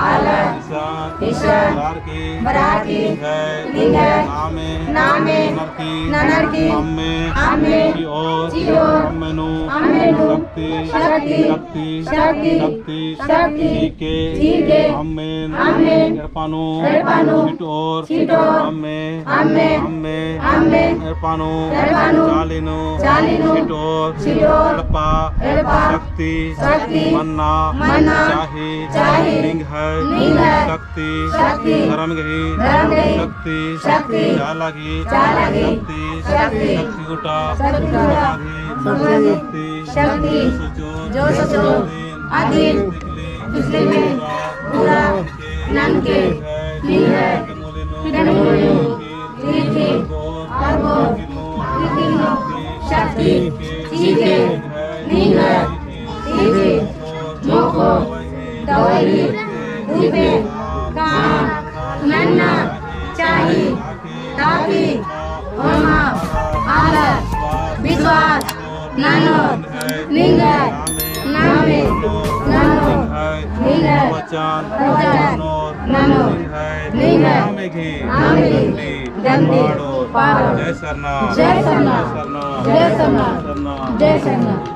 आलत ईशान बराकी नामे नरकी अम्मे चियोर शक्ति चीके अम्मेन एरपानु चिटोर अम्मे एरपानु चालिनु चिटोर एरपा शक्ति मन्ना चाही लिंग है शक्ति धर्मगही शक्ति चालाकी शक्ति गुटा शक्ति जो अधीन पूरा ननके शक्ति चीके मोको दवाई दीपे काम नन्ना चाही ताकि होमा आलत विश्वास नानो निंगे नामे नानो निंगे वचन नानो निंगे नामे दंडी जय सरना जय सरना